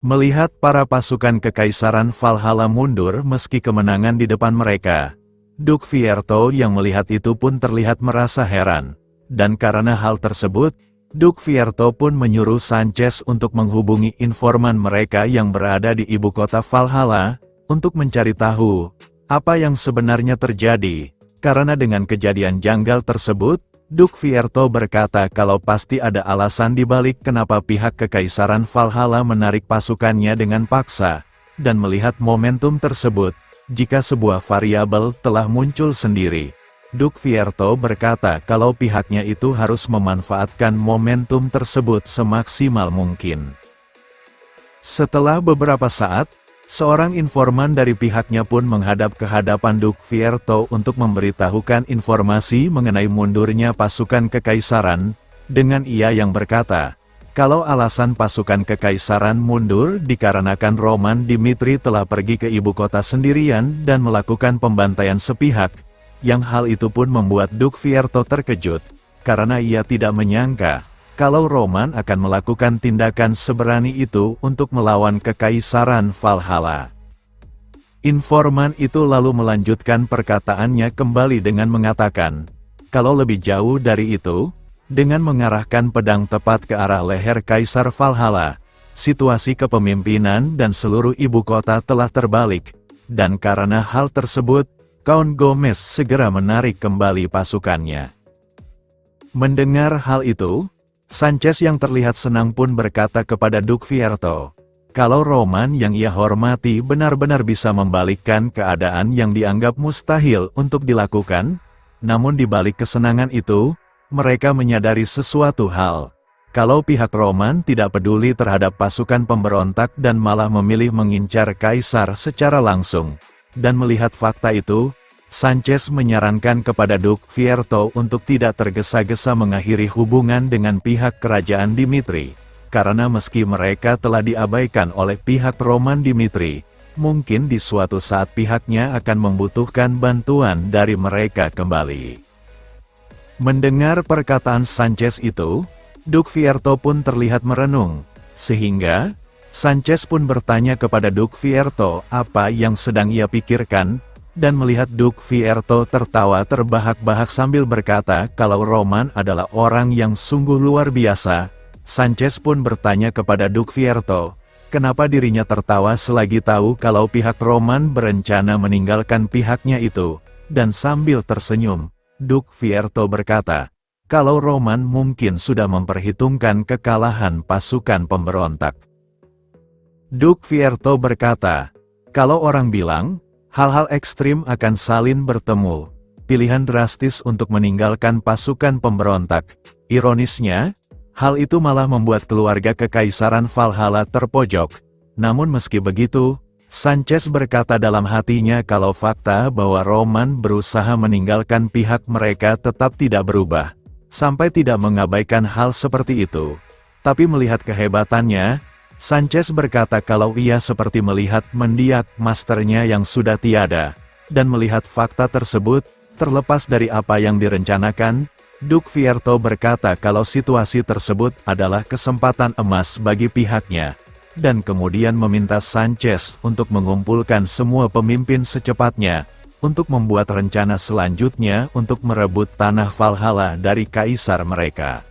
Melihat para pasukan Kekaisaran Valhalla mundur meski kemenangan di depan mereka, Duk Fierto yang melihat itu pun terlihat merasa heran. Dan karena hal tersebut, Duk Fierto pun menyuruh Sanchez untuk menghubungi informan mereka yang berada di ibu kota Valhalla, untuk mencari tahu apa yang sebenarnya terjadi. Karena dengan kejadian janggal tersebut, Duk Fierto berkata kalau pasti ada alasan dibalik kenapa pihak Kekaisaran Valhalla menarik pasukannya dengan paksa, dan melihat momentum tersebut, jika sebuah variabel telah muncul sendiri. Duk Fierto berkata kalau pihaknya itu harus memanfaatkan momentum tersebut semaksimal mungkin. Setelah beberapa saat, seorang informan dari pihaknya pun menghadap ke hadapan Duk Fierto untuk memberitahukan informasi mengenai mundurnya pasukan Kekaisaran, dengan ia yang berkata, kalau alasan pasukan Kekaisaran mundur dikarenakan Roman Dimitri telah pergi ke ibu kota sendirian dan melakukan pembantaian sepihak, yang hal itu pun membuat Duk Fierto terkejut, karena ia tidak menyangka kalau Roman akan melakukan tindakan seberani itu untuk melawan Kekaisaran Valhalla. Informan itu lalu melanjutkan perkataannya kembali dengan mengatakan, kalau lebih jauh dari itu, dengan mengarahkan pedang tepat ke arah leher Kaisar Valhalla, situasi kepemimpinan dan seluruh ibu kota telah terbalik, dan karena hal tersebut, Count Gomez segera menarik kembali pasukannya. Mendengar hal itu, Sanchez yang terlihat senang pun berkata kepada Duk Fierto, kalau Roman yang ia hormati benar-benar bisa membalikkan keadaan yang dianggap mustahil untuk dilakukan, namun di balik kesenangan itu, mereka menyadari sesuatu hal. Kalau pihak Roman tidak peduli terhadap pasukan pemberontak dan malah memilih mengincar Kaisar secara langsung. Dan melihat fakta itu, Sanchez menyarankan kepada Duk Fierto untuk tidak tergesa-gesa mengakhiri hubungan dengan pihak kerajaan Dimitri, karena meski mereka telah diabaikan oleh pihak Roman Dimitri, mungkin di suatu saat pihaknya akan membutuhkan bantuan dari mereka kembali. Mendengar perkataan Sanchez itu, Duk Fierto pun terlihat merenung, sehingga Sanchez pun bertanya kepada Duk Fierto apa yang sedang ia pikirkan, dan melihat Duk Fierto tertawa terbahak-bahak sambil berkata kalau Roman adalah orang yang sungguh luar biasa, Sanchez pun bertanya kepada Duk Fierto, kenapa dirinya tertawa selagi tahu kalau pihak Roman berencana meninggalkan pihaknya itu, dan sambil tersenyum, Duk Fierto berkata, kalau Roman mungkin sudah memperhitungkan kekalahan pasukan pemberontak. Duk Fierto berkata, kalau orang bilang, hal-hal ekstrim akan saling bertemu, pilihan drastis untuk meninggalkan pasukan pemberontak. Ironisnya, hal itu malah membuat keluarga Kekaisaran Valhalla terpojok. Namun meski begitu, Sanchez berkata dalam hatinya kalau fakta bahwa Roman berusaha meninggalkan pihak mereka tetap tidak berubah, sampai tidak mengabaikan hal seperti itu. Tapi melihat kehebatannya, Sanchez berkata kalau ia seperti melihat mendiak masternya yang sudah tiada, dan melihat fakta tersebut, terlepas dari apa yang direncanakan, Duk Fierto berkata kalau situasi tersebut adalah kesempatan emas bagi pihaknya, dan kemudian meminta Sanchez untuk mengumpulkan semua pemimpin secepatnya, untuk membuat rencana selanjutnya untuk merebut tanah Valhalla dari kaisar mereka.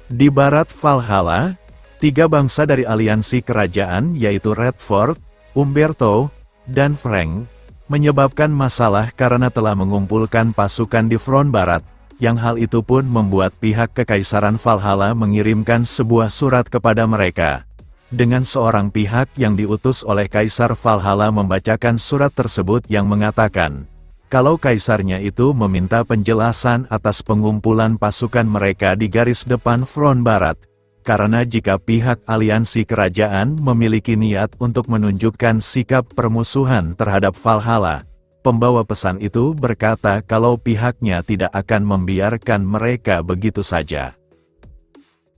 Di barat Valhalla, 3 bangsa dari aliansi kerajaan yaitu Redford, Umberto, dan Frank, menyebabkan masalah karena telah mengumpulkan pasukan di front barat, yang hal itu pun membuat pihak Kekaisaran Valhalla mengirimkan sebuah surat kepada mereka. Dengan seorang pihak yang diutus oleh Kaisar Valhalla membacakan surat tersebut yang mengatakan, kalau kaisarnya itu meminta penjelasan atas pengumpulan pasukan mereka di garis depan front barat, karena jika pihak aliansi kerajaan memiliki niat untuk menunjukkan sikap permusuhan terhadap Valhalla, pembawa pesan itu berkata kalau pihaknya tidak akan membiarkan mereka begitu saja.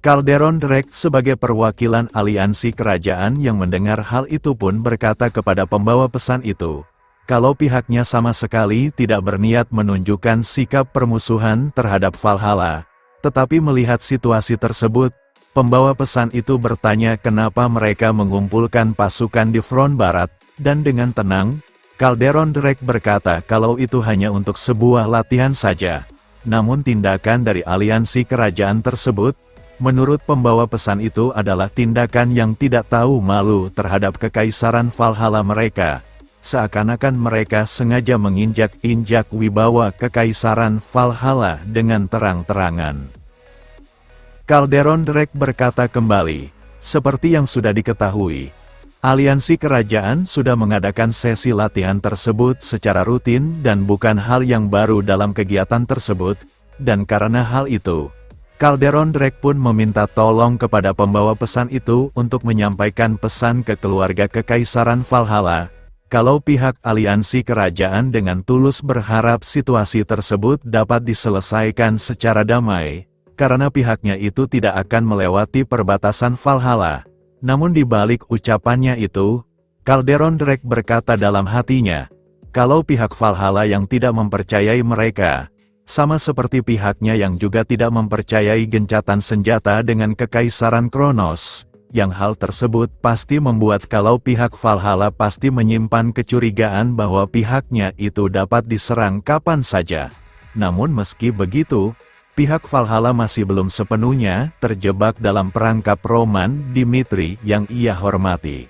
Calderon Drake sebagai perwakilan aliansi kerajaan yang mendengar hal itu pun berkata kepada pembawa pesan itu, kalau pihaknya sama sekali tidak berniat menunjukkan sikap permusuhan terhadap Valhalla, tetapi melihat situasi tersebut, Pembawa pesan itu bertanya kenapa mereka mengumpulkan pasukan di front barat, dan dengan tenang, Calderon Drake berkata kalau itu hanya untuk sebuah latihan saja. Namun tindakan dari aliansi kerajaan tersebut, menurut pembawa pesan itu adalah tindakan yang tidak tahu malu terhadap kekaisaran Valhalla mereka. Seakan-akan mereka sengaja menginjak-injak wibawa kekaisaran Valhalla dengan terang-terangan. Calderon Drake berkata kembali, seperti yang sudah diketahui, aliansi kerajaan sudah mengadakan sesi latihan tersebut secara rutin dan bukan hal yang baru dalam kegiatan tersebut, dan karena hal itu, Calderon Drake pun meminta tolong kepada pembawa pesan itu untuk menyampaikan pesan ke keluarga kekaisaran Valhalla, kalau pihak aliansi kerajaan dengan tulus berharap situasi tersebut dapat diselesaikan secara damai, karena pihaknya itu tidak akan melewati perbatasan Valhalla. Namun di balik ucapannya itu, Calderon Drake berkata dalam hatinya, kalau pihak Valhalla yang tidak mempercayai mereka, sama seperti pihaknya yang juga tidak mempercayai gencatan senjata dengan kekaisaran Kronos, yang hal tersebut pasti membuat kalau pihak Valhalla pasti menyimpan kecurigaan bahwa pihaknya itu dapat diserang kapan saja. Namun meski begitu, pihak Valhalla masih belum sepenuhnya terjebak dalam perangkap Roman Dimitri yang ia hormati.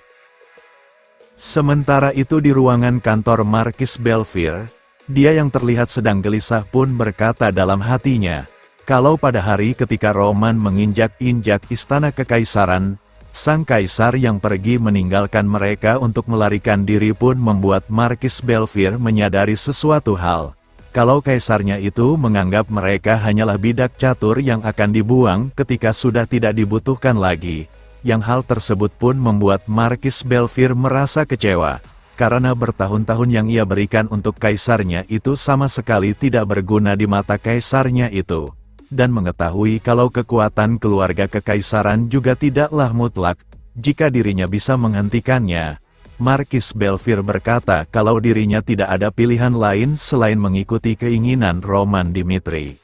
Sementara itu di ruangan kantor Markis Belfier, dia yang terlihat sedang gelisah pun berkata dalam hatinya, kalau pada hari ketika Roman menginjak-injak istana kekaisaran, sang kaisar yang pergi meninggalkan mereka untuk melarikan diri pun membuat Markis Belfier menyadari sesuatu hal. Kalau kaisarnya itu menganggap mereka hanyalah bidak catur yang akan dibuang ketika sudah tidak dibutuhkan lagi, yang hal tersebut pun membuat Markis Belfier merasa kecewa, karena bertahun-tahun yang ia berikan untuk kaisarnya itu sama sekali tidak berguna di mata kaisarnya itu, dan mengetahui kalau kekuatan keluarga kekaisaran juga tidaklah mutlak, jika dirinya bisa menghentikannya. Markis Belfier berkata kalau dirinya tidak ada pilihan lain selain mengikuti keinginan Roman Dimitri.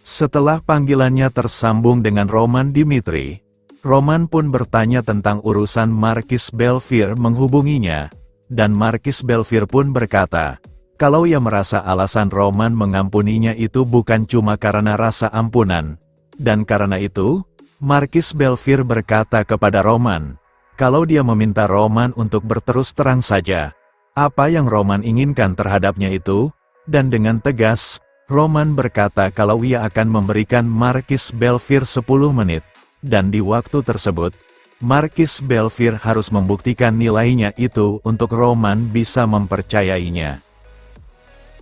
Setelah panggilannya tersambung dengan Roman Dimitri, Roman pun bertanya tentang urusan Markis Belfier menghubunginya, dan Markis Belfier pun berkata, kalau ia merasa alasan Roman mengampuninya itu bukan cuma karena rasa ampunan, dan karena itu, Markis Belfier berkata kepada Roman, kalau dia meminta Roman untuk berterus terang saja, apa yang Roman inginkan terhadapnya itu, dan dengan tegas, Roman berkata kalau ia akan memberikan Markis Belfier 10 menit, dan di waktu tersebut, Markis Belfier harus membuktikan nilainya itu untuk Roman bisa mempercayainya.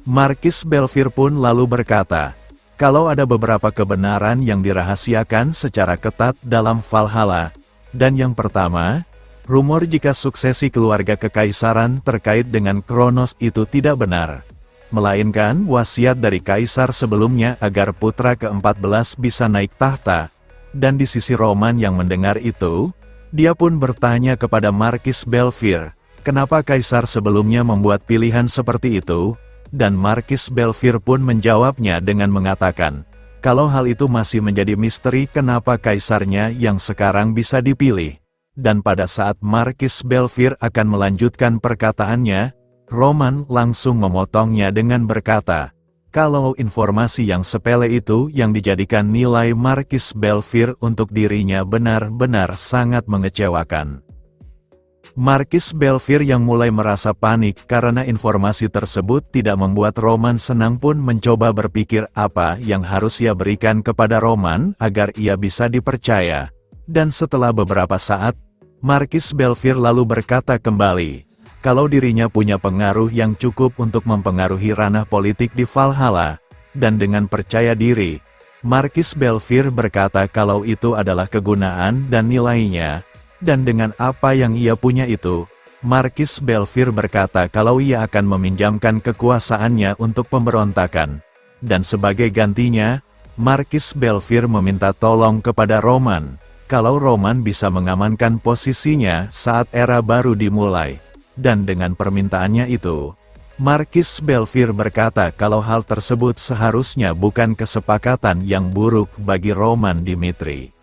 Markis Belfier pun lalu berkata, kalau ada beberapa kebenaran yang dirahasiakan secara ketat dalam Valhalla, dan yang pertama, rumor jika suksesi keluarga kekaisaran terkait dengan Kronos itu tidak benar, melainkan wasiat dari kaisar sebelumnya agar putra ke-14 bisa naik tahta, dan di sisi Roman yang mendengar itu, dia pun bertanya kepada Markis Belfier, kenapa kaisar sebelumnya membuat pilihan seperti itu, dan Markis Belfier pun menjawabnya dengan mengatakan, kalau hal itu masih menjadi misteri kenapa kaisarnya yang sekarang bisa dipilih. Dan pada saat Markis Belfier akan melanjutkan perkataannya, Roman langsung memotongnya dengan berkata, kalau informasi yang sepele itu yang dijadikan nilai Markis Belfier untuk dirinya benar-benar sangat mengecewakan. Markis Belfier yang mulai merasa panik karena informasi tersebut tidak membuat Roman senang pun mencoba berpikir apa yang harus ia berikan kepada Roman agar ia bisa dipercaya. Dan setelah beberapa saat, Markis Belfier lalu berkata kembali, kalau dirinya punya pengaruh yang cukup untuk mempengaruhi ranah politik di Valhalla, dan dengan percaya diri, Markis Belfier berkata kalau itu adalah kegunaan dan nilainya, dan dengan apa yang ia punya itu, Markis Belfier berkata kalau ia akan meminjamkan kekuasaannya untuk pemberontakan, dan sebagai gantinya, Markis Belfier meminta tolong kepada Roman, kalau Roman bisa mengamankan posisinya saat era baru dimulai. Dan dengan permintaannya itu, Markis Belfier berkata kalau hal tersebut seharusnya bukan kesepakatan yang buruk bagi Roman Dimitri.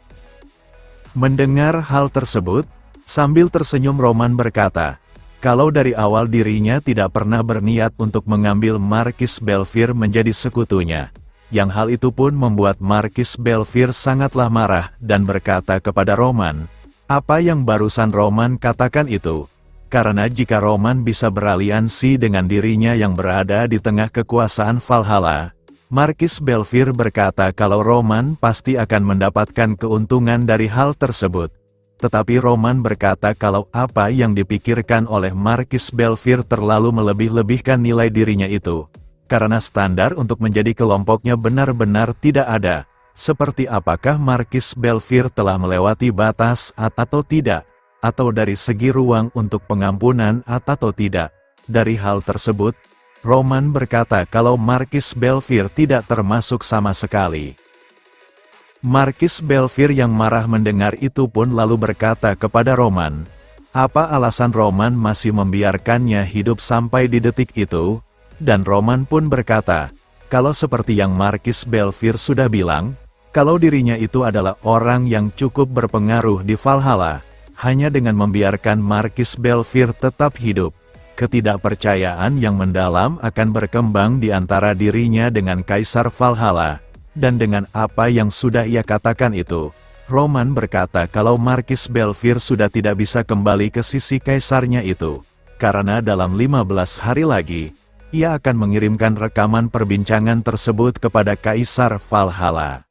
Mendengar hal tersebut, sambil tersenyum Roman berkata, kalau dari awal dirinya tidak pernah berniat untuk mengambil Markis Belfier menjadi sekutunya. Yang hal itu pun membuat Markis Belfier sangatlah marah dan berkata kepada Roman, apa yang barusan Roman katakan itu? Karena jika Roman bisa beraliansi dengan dirinya yang berada di tengah kekuasaan Valhalla, Markis Belfier berkata kalau Roman pasti akan mendapatkan keuntungan dari hal tersebut. Tetapi Roman berkata kalau apa yang dipikirkan oleh Markis Belfier terlalu melebih-lebihkan nilai dirinya itu. Karena standar untuk menjadi kelompoknya benar-benar tidak ada. Seperti apakah Markis Belfier telah melewati batas atau tidak, atau dari segi ruang untuk pengampunan atau tidak. Dari hal tersebut, Roman berkata kalau Markis Belfier tidak termasuk sama sekali. Markis Belfier yang marah mendengar itu pun lalu berkata kepada Roman, apa alasan Roman masih membiarkannya hidup sampai di detik itu? Dan Roman pun berkata, kalau seperti yang Markis Belfier sudah bilang, kalau dirinya itu adalah orang yang cukup berpengaruh di Valhalla, hanya dengan membiarkan Markis Belfier tetap hidup, ketidakpercayaan yang mendalam akan berkembang di antara dirinya dengan Kaisar Valhalla, dan dengan apa yang sudah ia katakan itu, Roman berkata kalau Markis Belfier sudah tidak bisa kembali ke sisi kaisarnya itu, karena dalam 15 hari lagi, ia akan mengirimkan rekaman perbincangan tersebut kepada Kaisar Valhalla.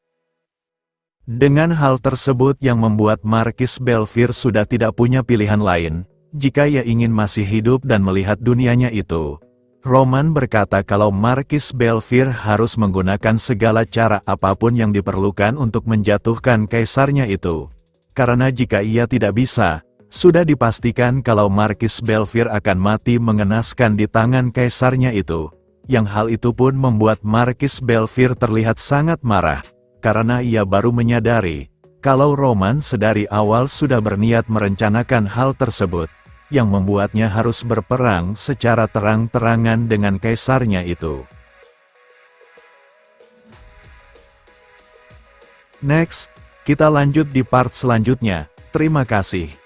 Dengan hal tersebut yang membuat Markis Belfier sudah tidak punya pilihan lain, jika ia ingin masih hidup dan melihat dunianya itu. Roman berkata kalau Markis Belfier harus menggunakan segala cara apapun yang diperlukan untuk menjatuhkan kaisarnya itu. Karena jika ia tidak bisa, sudah dipastikan kalau Markis Belfier akan mati mengenaskan di tangan kaisarnya itu. Yang hal itu pun membuat Markis Belfier terlihat sangat marah, karena ia baru menyadari, kalau Roman sedari awal sudah berniat merencanakan hal tersebut, yang membuatnya harus berperang secara terang-terangan dengan kaisarnya itu. Next, kita lanjut di part selanjutnya. Terima kasih.